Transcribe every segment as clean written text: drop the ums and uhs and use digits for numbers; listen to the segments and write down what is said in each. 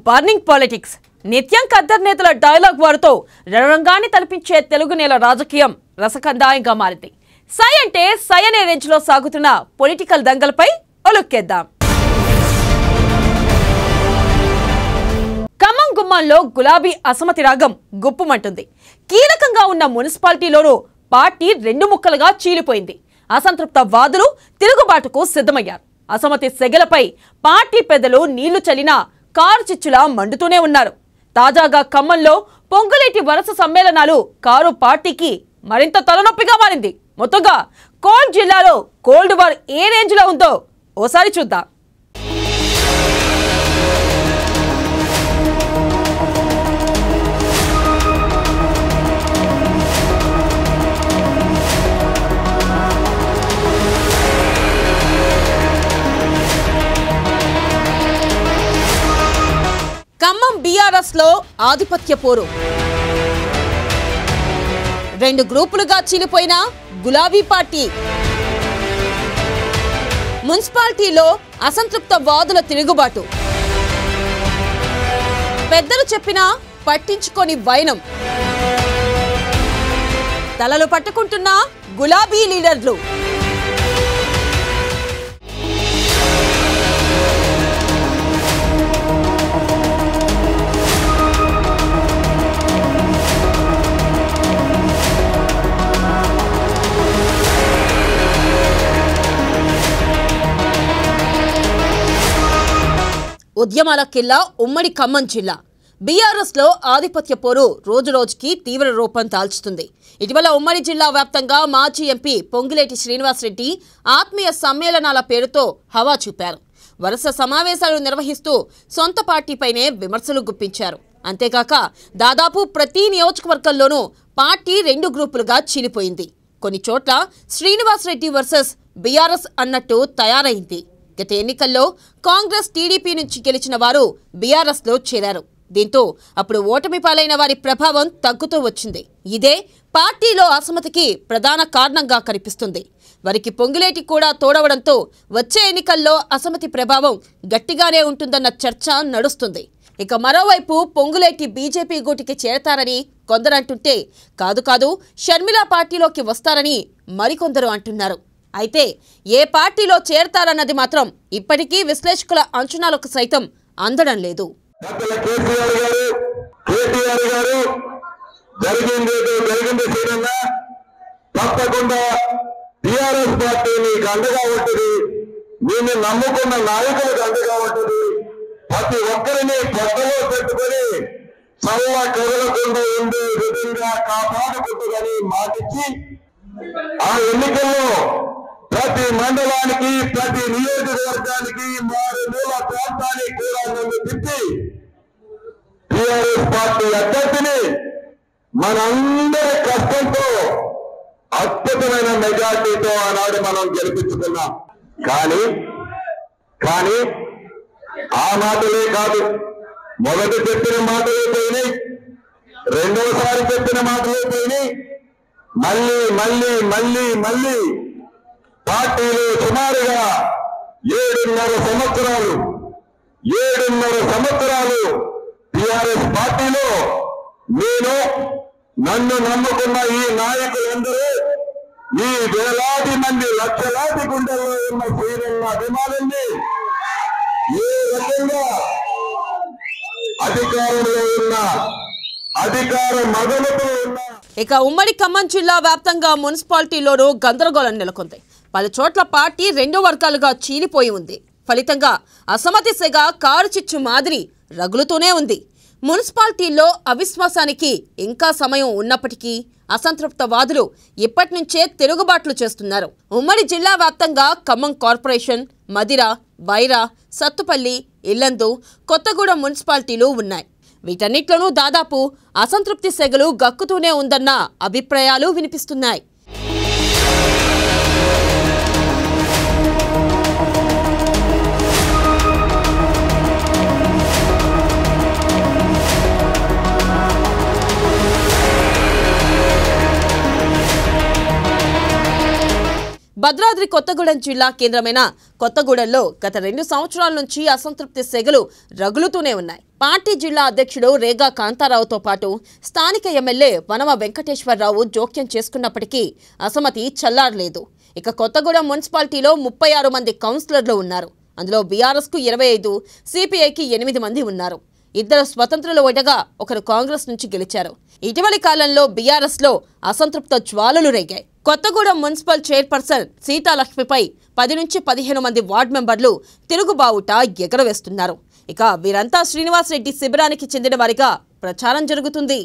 Burning politics నిత్యం కద్దర్ నేతల dialogue వాడుతూ రణరంగాన్ని తలపించే తెలుగు నేల రాజకీయం రసకందాయంగా మారింది. సై అంటే సై అనే రేంజ్ లో సాగుతున్న పొలిటికల్ దంగలపై ఒలుక్కేద్దాం. ఖమ్మం గుమ్మంలో గులాబీ అసమతి రాగం గుప్పుమంటుంది. కీలకంగా ఉన్న మున్సిపాలిటీలోనూ పార్టీ రెండు ముక్కలుగా చీలిపోయింది. అసంతృప్త వాదులు తిరుగుబాటుకు సిద్ధమయ్యారు. అసమతి సెగలపై పార్టీ పెద్దలు నీళ్లు చల్లినా కారు చిచ్చులా మండుతూనే ఉన్నారు. తాజాగా ఖమ్మంలో పొంగులేటి వరుస సమ్మేళనాలు కారు పార్టీకి మరింత తలనొప్పిగా మారింది. మొత్తంగా కోల్డ్ జిల్లాలో కోల్డ్ వార్ ఏ రేంజ్ లో ఉందో ఓసారి చూద్దాం. ఖమ్మం బీఆర్ఎస్ లో ఆధిపత్య పోరు. రెండు గ్రూపులుగా చీలిపోయిన గులాబీ పార్టీ. మున్సిపాలిటీలో అసంతృప్త వాదుల తిరుగుబాటు. పెద్దలు చెప్పినా పట్టించుకొని వైనం. తలలు పట్టుకుంటున్న గులాబీ లీడర్లు. ఉద్యమాల కిల్లా ఉమ్మడి ఖమ్మం జిల్లా. బీఆర్ఎస్ లో ఆధిపత్య పోరు రోజురోజుకి తీవ్ర రూపం దాల్చుతుంది. ఇటీవల ఉమ్మడి జిల్లా వ్యాప్తంగా మాజీ ఎంపీ పొంగులేటి శ్రీనివాసరెడ్డి ఆత్మీయ సమ్మేళనాల పేరుతో హవా చూపారు. వరుస సమావేశాలు నిర్వహిస్తూ సొంత పార్టీపైనే విమర్శలు గుప్పించారు. అంతేకాక దాదాపు ప్రతి నియోజకవర్గంలోనూ పార్టీ రెండు గ్రూపులుగా చీలిపోయింది. కొన్ని చోట్ల శ్రీనివాసరెడ్డి వర్సెస్ బీఆర్ఎస్ అన్నట్టు తయారైంది. గత ఎన్నికల్లో కాంగ్రెస్ టీడీపీ నుంచి గెలిచిన వారు బీఆర్ఎస్ లో చేరారు. దీంతో అప్పుడు ఓటమి పాలైన వారి ప్రభావం తగ్గుతూ వచ్చింది. ఇదే పార్టీలో అసమ్మతికి ప్రధాన కారణంగా కనిపిస్తుంది. వారికి పొంగులేటి కూడా తోడవడంతో వచ్చే ఎన్నికల్లో అసమ్మతి ప్రభావం గట్టిగానే ఉంటుందన్న చర్చ నడుస్తుంది. ఇక మరోవైపు పొంగులేటి బీజేపీ గూటికి చేరతారని కొందరంటుంటే కాదు షర్మిల పార్టీలోకి వస్తారని మరికొందరు అంటున్నారు. అయితే ఏ పార్టీలో చేరతారన్నది మాత్రం ఇప్పటికీ విశ్లేషకుల అంచనాలకు సైతం అందడం లేదు. తప్పకుండా టీఆర్ఎస్ పార్టీని అండగా ఉంటుంది, దీన్ని నమ్ముకున్న నాయకులకు అండగా ఉంటుంది. ప్రతి ఒక్కరిని పొట్టలో పెట్టుకుని చల్ల కదలకుండా ఉండే విధంగా కాపాడుకుంటుందని మాటిచ్చి ఆ ఎన్నికల్లో ప్రతి మండలానికి ప్రతి నియోజకవర్గానికి 6 ప్రాంతానికి కూడా నన్ను తిప్పి టీఆర్ఎస్ పార్టీ అభ్యర్థిని మనందరి కష్టంతో అద్భుతమైన మెజార్టీతో ఆనాడు మనం గెలిపించుకున్నాం. కానీ ఆ మాటలే కాదు, మొదటి చెప్పిన మాటలే పోయినాయి, రెండోసారి చెప్పిన మాటలే పోయినాయి. మళ్ళీ పార్టీలో సుమారుగా 7.5 సంవత్సరాలు టీఆర్ఎస్ పార్టీలో నన్ను నమ్ముకున్న ఈ నాయకులందరూ, ఈ వేలాది మంది లక్షలాది గుండెల్లో ఉన్న శ్రీరన్న అభిమానుల్ని ఏ రకంగా అధికారంలో ఉన్న అధికార మదనతో ఉన్న. ఇక ఉమ్మడి ఖమ్మం జిల్లా వ్యాప్తంగా మున్సిపాలిటీలోనూ గందరగోళం నెలకొంది. పలు చోట్ల పార్టీ రెండు వర్గాలుగా చీలిపోయి ఉంది. ఫలితంగా అసమ్మతి సెగ కారు చిచ్చు మాదిరి రగులుతూనే ఉంది. మున్సిపాలిటీల్లో అవిశ్వాసానికి ఇంకా సమయం ఉన్నప్పటికీ అసంతృప్త వాదులు ఇప్పటి నుంచే తిరుగుబాట్లు చేస్తున్నారు. ఉమ్మడి జిల్లా వ్యాప్తంగా ఖమ్మం కార్పొరేషన్, మదిర, వైరా, సత్తుపల్లి, ఇల్లందు, కొత్తగూడెం మున్సిపాలిటీలు ఉన్నాయి. వీటన్నిట్లోనూ దాదాపు అసంతృప్తి సెగలు గక్కుతూనే ఉందన్న అభిప్రాయాలు వినిపిస్తున్నాయి. భద్రాద్రి కొత్తగూడెం జిల్లా కేంద్రమైన కొత్తగూడెంలో గత 2 సంవత్సరాల నుంచి అసంతృప్తి సెగలు రగులుతూనే ఉన్నాయి. పార్టీ జిల్లా అధ్యక్షుడు రేగా కాంతారావుతో పాటు స్థానిక ఎమ్మెల్యే వనమ వెంకటేశ్వరరావు జోక్యం చేసుకున్నప్పటికీ అసమ్మతి చల్లారలేదు. ఇక కొత్తగూడెం మున్సిపాలిటీలో 36 మంది కౌన్సిలర్లు ఉన్నారు. అందులో బీఆర్ఎస్కు 25, సిపిఐకి 8 మంది ఉన్నారు. 2 స్వతంత్రులు ఉండగా ఒకరు కాంగ్రెస్ నుంచి గెలిచారు. ఇటీవలి కాలంలో బీఆర్ఎస్లో అసంతృప్త జ్వాలలు రేగాయి. కొత్తగూడెం మున్సిపల్ చైర్పర్సన్ సీతాలక్ష్మిపై 10 నుంచి 15 మంది వార్డు మెంబర్లు తిరుగుబావుట ఎగరవేస్తున్నారు. ఇక వీరంతా శ్రీనివాస్ రెడ్డి శిబిరానికి చెందిన వారిగా ప్రచారం జరుగుతుంది.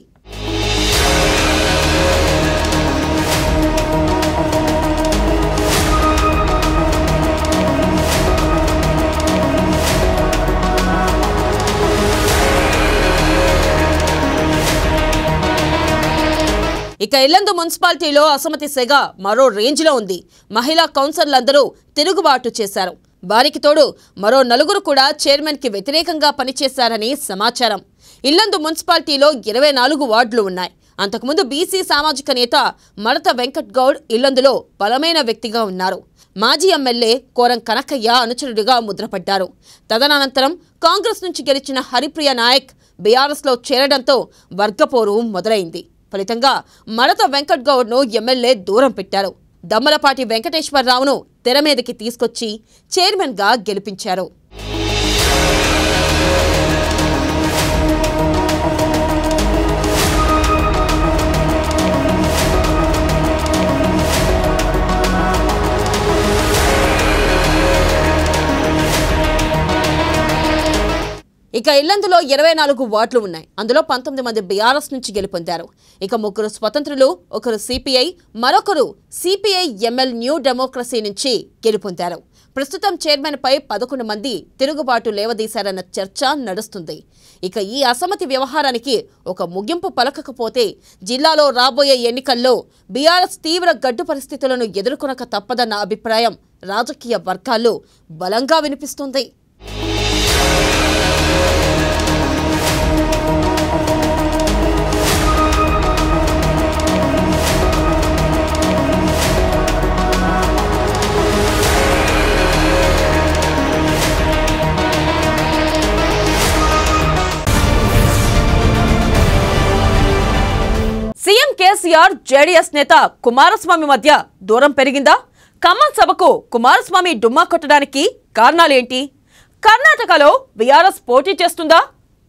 ఇక ఇల్లందు మున్సిపాలిటీలో అసమ్మతి సెగ మరో రేంజ్లో ఉంది. మహిళా కౌన్సిలర్లందరూ తిరుగుబాటు చేశారు. వారికి తోడు మరో 4 కూడా చైర్మన్కి వ్యతిరేకంగా పనిచేశారని సమాచారం. ఇల్లందు మున్సిపాలిటీలో 24 వార్డులు ఉన్నాయి. అంతకుముందు బీసీ సామాజిక నేత మడత వెంకట్ గౌడ్ ఇల్లందులో బలమైన వ్యక్తిగా ఉన్నారు. మాజీ ఎమ్మెల్యే కోరం కనకయ్య అనుచరుడిగా ముద్రపడ్డారు. తదనంతరం కాంగ్రెస్ నుంచి గెలిచిన హరిప్రియ నాయక్ బీఆర్ఎస్లో చేరడంతో వర్గపోరు మొదలైంది. ఫలితంగా మడత వెంకట్ గౌడ్ను ఎమ్మెల్యే దూరం పెట్టారు. దమ్మలపాటి వెంకటేశ్వరరావును తెర మీదకి తీసుకొచ్చి చైర్మన్గా గెలిపించారు. ఇక ఇల్లందులో 24 వార్డులు ఉన్నాయి. అందులో 19 మంది బీఆర్ఎస్ నుంచి గెలుపొందారు. ఇక 3 స్వతంత్రులు, ఒకరు సిపిఐ, మరొకరు సిపిఐ ఎంఎల్ న్యూ డెమోక్రసీ నుంచి గెలుపొందారు. ప్రస్తుతం చైర్మన్ పై 11 మంది తిరుగుబాటు లేవదీశారన్న చర్చ నడుస్తుంది. ఇక ఈ అసమ్మతి వ్యవహారానికి ఒక ముగింపు పలకకపోతే జిల్లాలో రాబోయే ఎన్నికల్లో బీఆర్ఎస్ తీవ్ర గడ్డు పరిస్థితులను ఎదుర్కొనక తప్పదన్న అభిప్రాయం రాజకీయ వర్గాల్లో బలంగా వినిపిస్తుంది. సీఎం కేసీఆర్ జేడీఎస్ నేత కుమారస్వామి మధ్య దూరం పెరిగిందా? ఖమ్మం సభకు కుమారస్వామి డుమ్మా కొట్టడానికి కారణాలేంటి? కర్ణాటకలో బీఆర్ఎస్ పోటీ చేస్తుందా?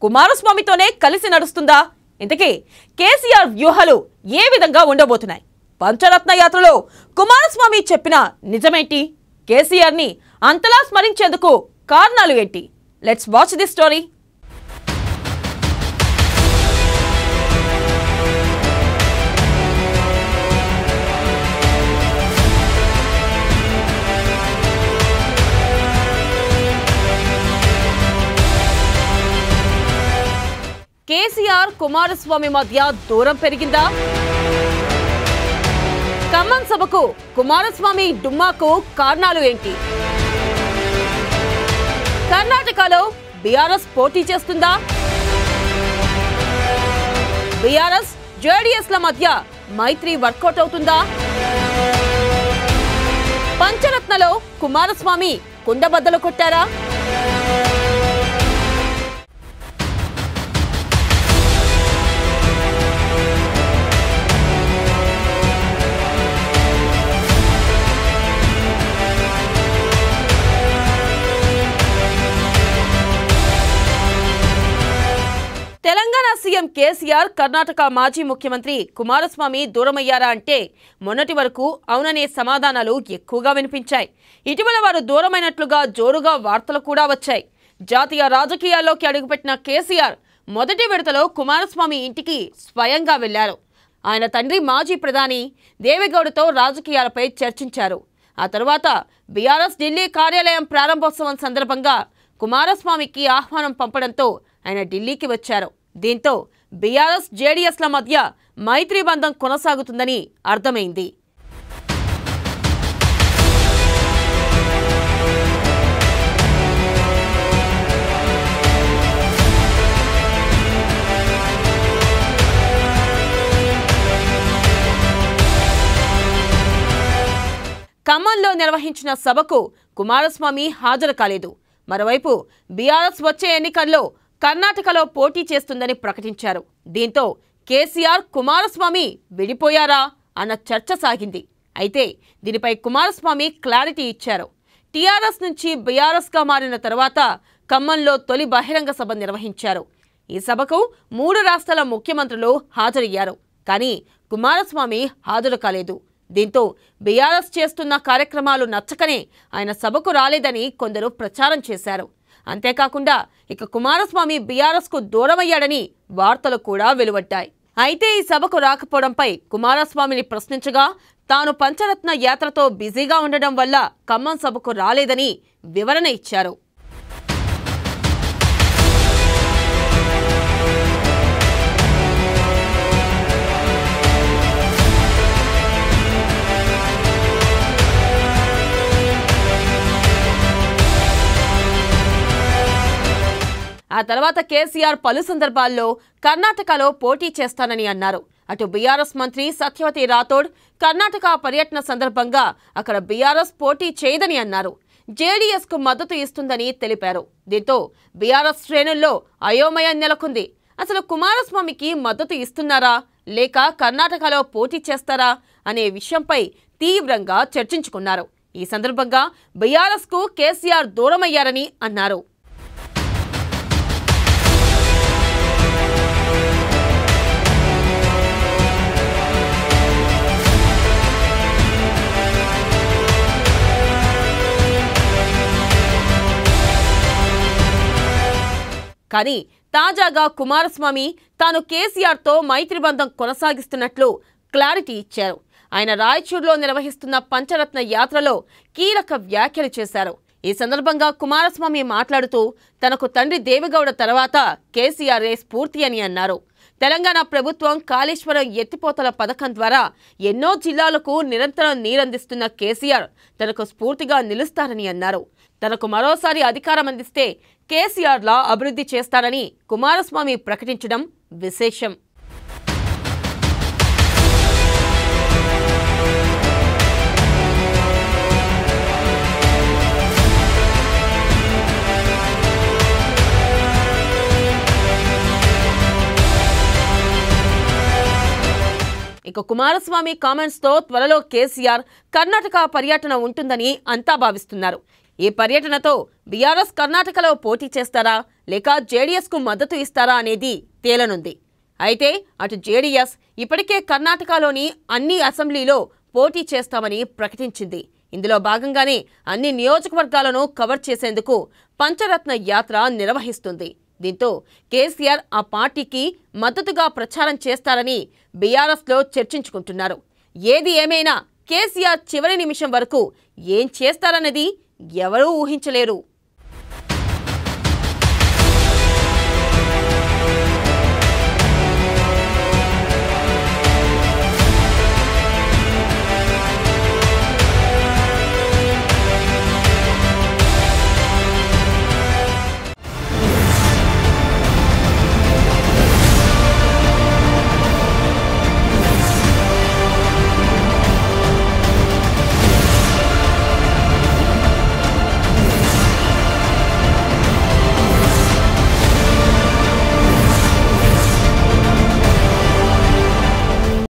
కుమారస్వామితోనే కలిసి నడుస్తుందా? ఇంతకీ కేసీఆర్ వ్యూహాలు ఏ విధంగా ఉండబోతున్నాయి? పంచరత్న యాత్రలో కుమారస్వామి చెప్పిన నిజమేంటి? కేసీఆర్ని అంతలా స్మరించేందుకు కారణాలు ఏంటి? Let's watch this story. KCR Kumaraswamy మధ్య దూరం పెరిగిందా? ఖమ్మం సభకు కుమారస్వామి డుమ్మాకు కారణాలు ఏంటి? కర్ణాటకలో బీఆర్ఎస్ పోటీ చేస్తుందా? బీఆర్ఎస్ జేడీఎస్ల మధ్య మైత్రి వర్కౌట్ అవుతుందా? పంచరత్నలో కుమారస్వామి కుండబద్దలు కొట్టారా? తెలంగాణ సీఎం కేసీఆర్ కర్ణాటక మాజీ ముఖ్యమంత్రి కుమారస్వామి దూరమయ్యారా అంటే మొన్నటి వరకు అవుననే సమాధానాలు ఎక్కువగా వినిపించాయి. ఇటీవల వారు దూరమైనట్లుగా జోరుగా వార్తలు కూడా వచ్చాయి. జాతీయ రాజకీయాల్లోకి అడుగుపెట్టిన కేసీఆర్ మొదటి విడతలో కుమారస్వామి ఇంటికి స్వయంగా వెళ్లారు. ఆయన తండ్రి మాజీ ప్రధాని దేవేగౌడతో రాజకీయాలపై చర్చించారు. ఆ తర్వాత బీఆర్ఎస్ ఢిల్లీ కార్యాలయం ప్రారంభోత్సవం సందర్భంగా కుమారస్వామికి ఆహ్వానం పంపడంతో ఆయన ఢిల్లీకి వచ్చారు. దీంతో బీఆర్ఎస్ జేడీఎస్ల మధ్య మైత్రి బంధం కొనసాగుతుందని అర్థమైంది. ఖమ్మంలో నిర్వహించిన సభకు కుమారస్వామి హాజరు కాలేదు. మరోవైపు బీఆర్ఎస్ వచ్చే ఎన్నికల్లో కర్ణాటకలో పోటీ చేస్తుందని ప్రకటించారు. దీంతో కేసీఆర్ కుమారస్వామి విడిపోయారా అన్న చర్చ సాగింది. అయితే దీనిపై కుమారస్వామి క్లారిటీ ఇచ్చారు. టీఆర్ఎస్ నుంచి బీఆర్ఎస్గా మారిన తర్వాత ఖమ్మంలో తొలి బహిరంగ సభ నిర్వహించారు. ఈ సభకు 3 రాష్ట్రాల ముఖ్యమంత్రులు హాజరయ్యారు. కానీ కుమారస్వామి హాజరు కాలేదు. దీంతో బీఆర్ఎస్ చేస్తున్న కార్యక్రమాలు నచ్చకనే ఆయన సభకు రాలేదని కొందరు ప్రచారం చేశారు. అంతేకాకుండా ఇక కుమారస్వామి బీఆర్ఎస్కు దూరమయ్యాడని వార్తలు కూడా వెలువడ్డాయి. అయితే ఈ సభకు రాకపోవడంపై కుమారస్వామిని ప్రశ్నించగా తాను పంచరత్న యాత్రతో బిజీగా ఉండడం వల్ల ఖమ్మం సభకు రాలేదని వివరణ ఇచ్చారు. ఆ తర్వాత కేసీఆర్ పలు సందర్భాల్లో కర్ణాటకలో పోటీ చేస్తానని అన్నారు. అటు బీఆర్ఎస్ మంత్రి సత్యవతి రాథోడ్ కర్ణాటక పర్యటన సందర్భంగా అక్కడ బీఆర్ఎస్ పోటీ చేయదని అన్నారు. జేడీఎస్కు మద్దతు ఇస్తుందని తెలిపారు. దీంతో బీఆర్ఎస్ శ్రేణుల్లో అయోమయం నెలకొంది. అసలు కుమారస్వామికి మద్దతు ఇస్తున్నారా లేక కర్ణాటకలో పోటీ చేస్తారా అనే విషయంపై తీవ్రంగా చర్చించుకున్నారు. ఈ సందర్భంగా బీఆర్ఎస్కు కేసీఆర్ దూరమయ్యారని అన్నారు. కానీ తాజాగా కుమారస్వామి తాను కేసీఆర్తో మైత్రి బంధం కొనసాగిస్తున్నట్లు క్లారిటీ ఇచ్చారు. ఆయన రాయచూరులో నిర్వహిస్తున్న పంచరత్న యాత్రలో కీలక వ్యాఖ్యలు చేశారు. ఈ సందర్భంగా కుమారస్వామి మాట్లాడుతూ తనకు తండ్రి దేవెగౌడ తర్వాత కేసీఆర్ స్ఫూర్తి అని అన్నారు. తెలంగాణ ప్రభుత్వం కాళేశ్వరం ఎత్తిపోతల పథకం ద్వారా ఎన్నో జిల్లాలకు నిరంతరం నీరందిస్తున్న కేసీఆర్ తనకు స్ఫూర్తిగా నిలుస్తారని అన్నారు. తనకు మరోసారి అధికారం అందిస్తే కేసీఆర్లా అభివృద్ధి చేస్తారని కుమారస్వామి ప్రకటించడం విశేషం. ఇక కుమారస్వామి కామెంట్స్తో త్వరలో కేసీఆర్ కర్ణాటక పర్యటన ఉంటుందని అంతా భావిస్తున్నారు. ఈ పర్యటనతో బీఆర్ఎస్ కర్ణాటకలో పోటీ చేస్తారా లేక జేడీఎస్కు మద్దతు ఇస్తారా అనేది తేలనుంది. అయితే అటు జేడీఎస్ ఇప్పటికే కర్ణాటకలోని అన్ని అసెంబ్లీలో పోటీ చేస్తామని ప్రకటించింది. ఇందులో భాగంగానే అన్ని నియోజకవర్గాలను కవర్ చేసేందుకు పంచరత్న యాత్ర నిర్వహిస్తుంది. దీంతో కేసీఆర్ ఆ పార్టీకి మద్దతుగా ప్రచారం చేస్తారని బీఆర్ఎస్లో చర్చించుకుంటున్నారు. ఏది ఏమైనా కేసీఆర్ చివరి నిమిషం వరకు ఏం చేస్తారన్నది ఎవరూ ఊహించలేరు.